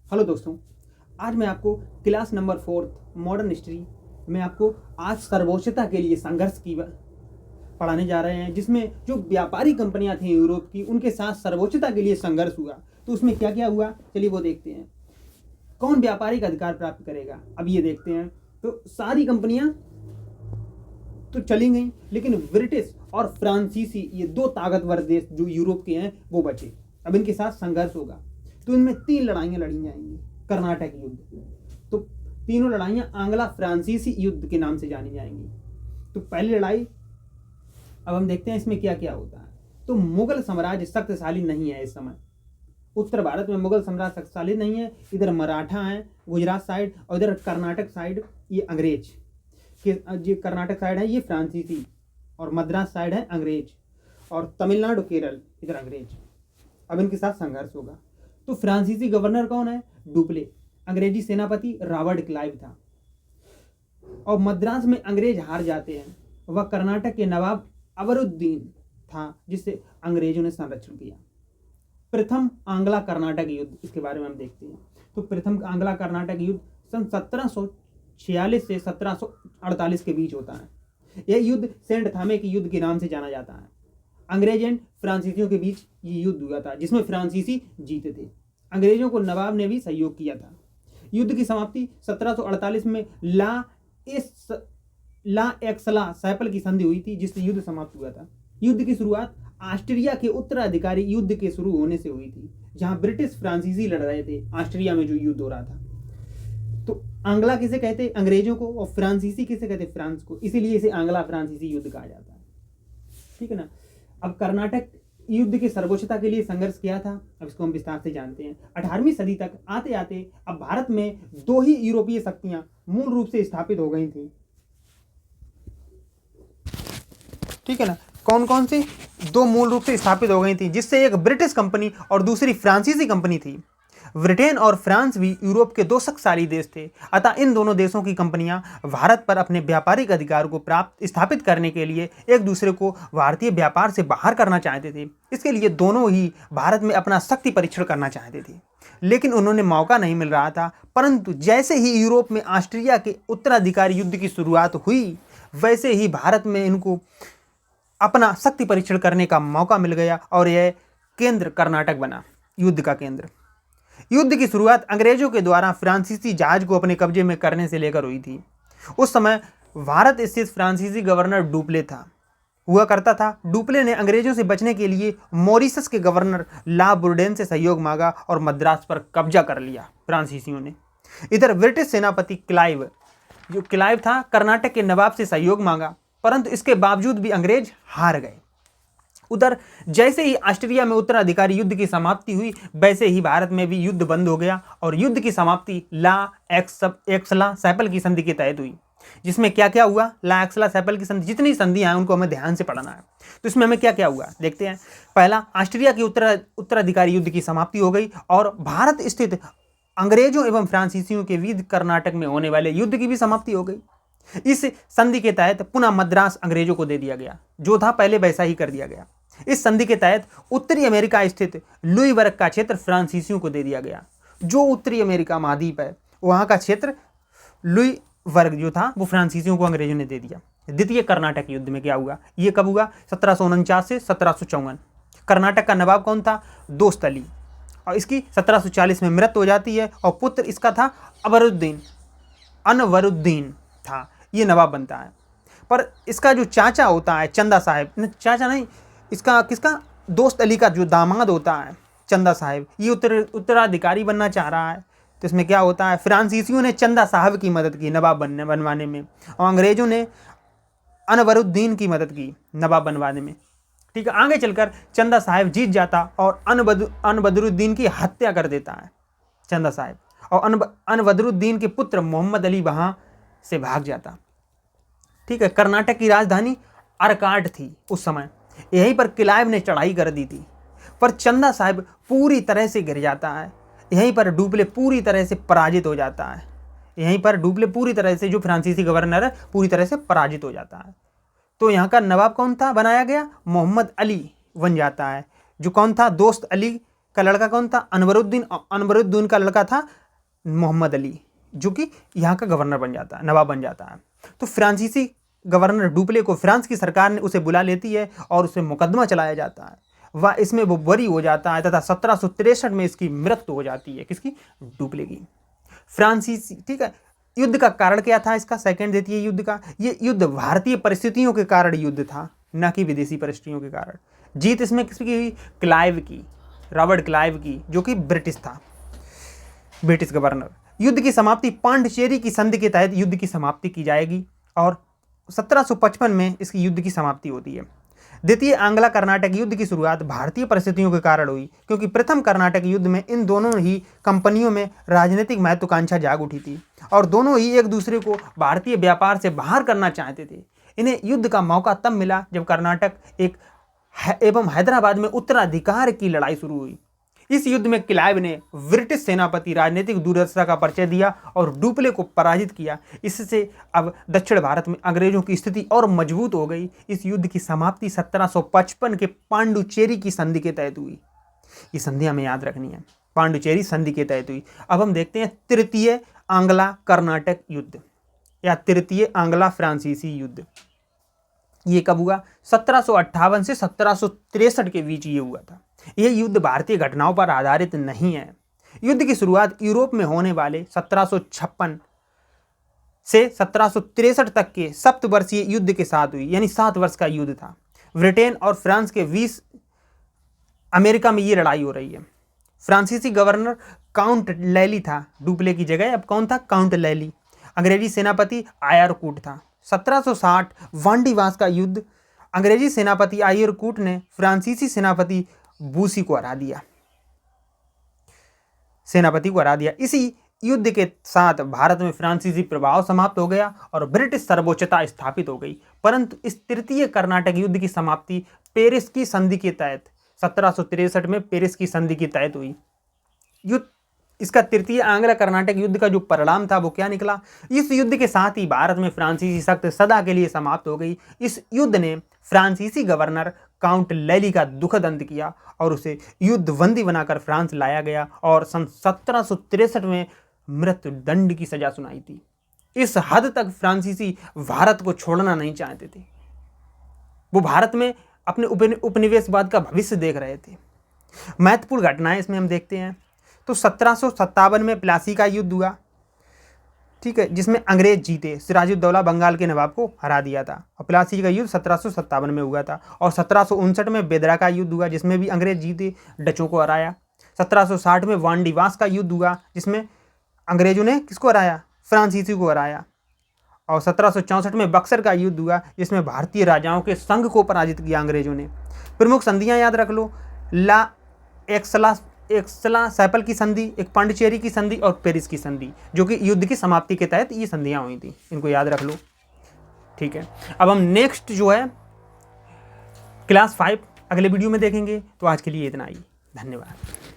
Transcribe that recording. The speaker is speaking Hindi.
हेलो दोस्तों, आज मैं आपको क्लास नंबर 4 मॉडर्न हिस्ट्री में आपको आज सर्वोच्चता के लिए संघर्ष की पढ़ाने जा रहे हैं, जिसमें जो व्यापारी कंपनियां थी यूरोप की, उनके साथ सर्वोच्चता के लिए संघर्ष हुआ। तो उसमें क्या क्या हुआ, चलिए वो देखते हैं। कौन व्यापारिक अधिकार प्राप्त करेगा, अब ये देखते हैं। तो सारी कंपनियां तो चली गई, लेकिन ब्रिटिश और फ्रांसीसी, ये दो ताकतवर देश जो यूरोप के हैं, वो बचे। अब इनके साथ संघर्ष होगा। तो इनमें 3 लड़ाइयां लड़ी जाएंगी। कर्नाटक युद्ध, तो तीनों लड़ाइयां आंग्ला फ्रांसीसी युद्ध के नाम से जानी जाएंगी। तो पहली लड़ाई, अब हम देखते हैं इसमें क्या क्या होता है। तो मुगल साम्राज्य शक्तिशाली नहीं है इस समय। उत्तर भारत में मुगल साम्राज्य शक्तिशाली नहीं है। इधर मराठा है गुजरात साइड, और इधर कर्नाटक साइड ये अंग्रेज के, जो कर्नाटक साइड है ये फ्रांसीसी, और मद्रास साइड है अंग्रेज, और तमिलनाडु केरल इधर अंग्रेज। अब इनके साथ संघर्ष होगा। तो फ्रांसीसी गवर्नर कौन है? डुप्ले। अंग्रेजी सेनापति रॉबर्ट क्लाइव था। और मद्रास में अंग्रेज हार जाते हैं। वह कर्नाटक के नवाब अबरुद्दीन था, जिससे अंग्रेजों ने संरक्षण किया। प्रथम आंग्ला कर्नाटक युद्ध, इसके बारे में हम देखते हैं। तो प्रथम आंग्ला कर्नाटक युद्ध सन 1746 से 1748 के बीच होता है। यह युद्ध सेंट थामे के युद्ध के नाम से जाना जाता है। अंग्रेज एंड फ्रांसीसियों के बीच ये युद्ध हुआ था, जिसमें फ्रांसीसी जीते थे। अंग्रेजों को नवाब ने भी सहयोग किया था। युद्ध की समाप्ति 1748 में ला एक्सला सैपल की संधि हुई थी, जिससे युद्ध समाप्त हुआ था। युद्ध की शुरुआत ऑस्ट्रिया के उत्तराधिकारी युद्ध के शुरू होने से हुई थी, जहां ब्रिटिश फ्रांसीसी लड़ रहे थे ऑस्ट्रिया में जो युद्ध हो रहा था। तो आंग्ला किसे कहते? अंग्रेजों को। और फ्रांसीसी किसे कहते? फ्रांस को। इसीलिए इसे आंग्ला फ्रांसीसी युद्ध कहा जाता है। ठीक है ना। अब कर्नाटक युद्ध की सर्वोच्चता के लिए संघर्ष किया था। अब इसको हम विस्तार से जानते हैं। 18वीं सदी तक आते आते अब भारत में 2 ही यूरोपीय शक्तियां मूल रूप से स्थापित हो गई थी। ठीक है ना। कौन कौन सी? 2 मूल रूप से स्थापित हो गई थी, जिससे एक ब्रिटिश कंपनी और दूसरी फ्रांसीसी कंपनी थी। ब्रिटेन और फ्रांस भी यूरोप के 2 शक्तिशाली देश थे। अतः इन दोनों देशों की कंपनियां भारत पर अपने व्यापारिक अधिकार को स्थापित करने के लिए एक दूसरे को भारतीय व्यापार से बाहर करना चाहते थे। इसके लिए दोनों ही भारत में अपना शक्ति परीक्षण करना चाहते थे, लेकिन उन्होंने मौका नहीं मिल रहा था। परंतु जैसे ही यूरोप में ऑस्ट्रिया के उत्तराधिकारी युद्ध की शुरुआत हुई, वैसे ही भारत में इनको अपना शक्ति परीक्षण करने का मौका मिल गया, और यह केंद्र कर्नाटक बना, युद्ध का केंद्र। युद्ध की शुरुआत अंग्रेजों के द्वारा फ्रांसीसी जहाज को अपने कब्जे में करने से लेकर हुई थी। उस समय भारत स्थित फ्रांसीसी गवर्नर डुप्ले हुआ करता था। डुप्ले ने अंग्रेजों से बचने के लिए मॉरिशस के गवर्नर ला बुर्डेन से सहयोग मांगा और मद्रास पर कब्जा कर लिया फ्रांसीसियों ने। इधर ब्रिटिश सेनापति क्लाइव था, कर्नाटक के नवाब से सहयोग मांगा, परंतु इसके बावजूद भी अंग्रेज हार गए। उधर जैसे ही ऑस्ट्रिया में उत्तराधिकारी युद्ध की समाप्ति हुई, वैसे ही भारत में भी युद्ध बंद हो गया, और युद्ध की समाप्ति ला एक्सला सैपल की संधि के तहत हुई। जिसमें क्या क्या हुआ? ला एक्सला सैपल की संधि, जितनी संधियां हैं उनको हमें ध्यान से पढ़ना है। तो इसमें हमें क्या क्या हुआ देखते हैं। पहला, ऑस्ट्रिया की उत्तराधिकारी युद्ध की समाप्ति हो गई, और भारत स्थित अंग्रेजों एवं फ्रांसीसियों के बीच कर्नाटक में होने वाले युद्ध की भी समाप्ति हो गई। इस संधि के तहत पुनः मद्रास अंग्रेजों को दे दिया गया, जो था पहले वैसा ही कर दिया गया। इस संधि के तहत उत्तरी अमेरिका स्थित लुई वर्ग का क्षेत्र फ्रांसीसियों को दे दिया गया। जो उत्तरी अमेरिका महाद्वीप है, वहां का क्षेत्र लुई वर्ग जो था, वो फ्रांसीसियों को अंग्रेजों ने दे दिया। द्वितीय कर्नाटक युद्ध में क्या हुआ? ये कब हुआ? 1749 से 1754। कर्नाटक का नवाब कौन था? दोस्त अली, और इसकी 1740 में मृत्यु हो जाती है, और पुत्र इसका था अनवरुद्दीन था, ये नवाब बनता है। पर इसका जो चाचा होता है चंदा साहिब, चाचा नहीं, इसका किसका? दोस्त अली का जो दामाद होता है चंदा साहिब, ये उत्तराधिकारी बनना चाह रहा है। तो इसमें क्या होता है? फ्रांसीसियों ने चंदा साहब की मदद की नवाब बनवाने में, और अंग्रेजों ने अनवरुद्दीन की मदद की नवाब बनवाने में। ठीक है। आगे चलकर चंदा साहिब जीत जाता और अनबदरुद्दीन की हत्या कर देता है चंदा साहिब, और अनबदरुद्दीन के पुत्र मोहम्मद अली वहां से भाग जाता। ठीक है। कर्नाटक की राजधानी अरकाट थी उस समय। यहीं पर क्लाइव ने चढ़ाई कर दी थी, पर चंदा साहिब पूरी तरह से गिर जाता है। यहीं पर डुप्ले पूरी तरह से पराजित हो जाता है। यहीं पर डुप्ले पूरी तरह से, जो फ्रांसीसी गवर्नर है, पूरी तरह से पराजित हो जाता है। तो यहाँ का नवाब कौन था बनाया गया? मोहम्मद अली बन जाता है, जो कौन था? दोस्त अली का लड़का कौन था? अनवरुद्दीन। अनवरुद्दीन का लड़का था मोहम्मद अली, जो कि यहाँ का गवर्नर बन जाता है, नवाब बन जाता है। तो फ्रांसीसी गवर्नर डुप्ले को फ्रांस की सरकार ने उसे बुला लेती है और उसे मुकदमा चलाया जाता है। वह इसमें वो बरी हो जाता है तथा 1763 में इसकी मृत्यु हो जाती है। किसकी? डुप्ले की। फ्रांसीसी, ठीक है। युद्ध का कारण क्या था इसका? सेकंड देती है युद्ध का। ये युद्ध भारतीय परिस्थितियों के कारण युद्ध था, न कि विदेशी परिस्थितियों के कारण। जीत इसमें किसकी हुई? क्लाइव की, रॉबर्ट क्लाइव की, जो कि ब्रिटिश था, ब्रिटिश गवर्नर। युद्ध की समाप्ति पांडिचेरी की संधि के तहत युद्ध की समाप्ति की जाएगी और 1755 में इसकी युद्ध की समाप्ति होती है। द्वितीय आंग्ला कर्नाटक युद्ध की शुरुआत भारतीय परिस्थितियों के कारण हुई, क्योंकि प्रथम कर्नाटक युद्ध में इन दोनों ही कंपनियों में राजनीतिक महत्वाकांक्षा जाग उठी थी और दोनों ही एक दूसरे को भारतीय व्यापार से बाहर करना चाहते थे। इन्हें युद्ध का मौका तब मिला जब कर्नाटक एवं हैदराबाद में उत्तराधिकार की लड़ाई शुरू हुई। इस युद्ध में क्लाइव ने ब्रिटिश सेनापति राजनीतिक दूरदर्शिता का परिचय दिया और डुप्ले को पराजित किया। इससे अब दक्षिण भारत में अंग्रेजों की स्थिति और मजबूत हो गई। इस युद्ध की समाप्ति 1755 के पांडुचेरी की संधि के तहत हुई। ये संधि हमें याद रखनी है, पांडुचेरी संधि के तहत हुई। अब हम देखते हैं तृतीय आंग्ला कर्नाटक युद्ध या तृतीय आंग्ला फ्रांसीसी युद्ध। ये कब हुआ? 1758 से 1763 के बीच ये हुआ था। यह युद्ध भारतीय घटनाओं पर आधारित नहीं है। युद्ध की शुरुआत यूरोप में होने वाले 1756 से 1763 तक के सप्तवर्षीय युद्ध के साथ हुई, यानी 7 वर्ष का युद्ध था। ब्रिटेन और फ्रांस के 20 अमेरिका में ये लड़ाई हो रही है। फ्रांसीसी गवर्नर काउंट लैली था डुप्ले की जगह, अब कौन था? काउंट लैली। अंग्रेजी सेनापति आयरकूट था। 1760 वांडीवास का युद्ध, अंग्रेजी सेनापति आयरकूट ने फ्रांसीसी सेनापति बूसी को हरा दिया, इसी युद्ध के साथ भारत में फ्रांसीसी प्रभाव समाप्त हो गया और ब्रिटिश सर्वोच्चता स्थापित हो गई। परंतु इस तृतीय कर्नाटक युद्ध की समाप्ति पेरिस की संधि के तहत 1763 में पेरिस की संधि के तहत हुई। युद्ध इसका तृतीय आंग्ला कर्नाटक युद्ध का जो परिणाम था वो क्या निकला? इस युद्ध के साथ ही भारत में फ्रांसीसी शक्ति सदा के लिए समाप्त हो गई। इस युद्ध ने फ्रांसीसी गवर्नर काउंट लैली का दुखद अंत किया और उसे युद्धबंदी बनाकर फ्रांस लाया गया और सन 1763 में मृत्यु दंड की सजा सुनाई थी। इस हद तक फ्रांसीसी भारत को छोड़ना नहीं चाहते थे। वो भारत में अपने उपनिवेशवाद का भविष्य देख रहे थे। महत्वपूर्ण घटनाएं इसमें हम देखते हैं तो 1757 में प्लासी का युद्ध हुआ, ठीक है, जिसमें अंग्रेज जीते। सिराजुद्दौला बंगाल के नवाब को हरा दिया था और प्लासी का युद्ध 1757 में हुआ था। और 1759 में बेदरा का युद्ध हुआ, जिसमें भी अंग्रेज जीते, डचों को हराया। 1760 में वांडीवास का युद्ध हुआ, जिसमें अंग्रेजों ने किसको हराया? फ्रांसीसी को हराया। और 1764 में बक्सर का युद्ध हुआ, जिसमें भारतीय राजाओं के संघ को पराजित किया अंग्रेजों ने। प्रमुख संधियां याद रख लो, ला एक्सला सैपल की संधि, एक पांडिचेरी की संधि और पेरिस की संधि, जो कि युद्ध की समाप्ति के तहत ये संधियां हुई थी। इनको याद रख लो, ठीक है। अब हम नेक्स्ट जो है क्लास 5 अगले वीडियो में देखेंगे। तो आज के लिए इतना ही, धन्यवाद।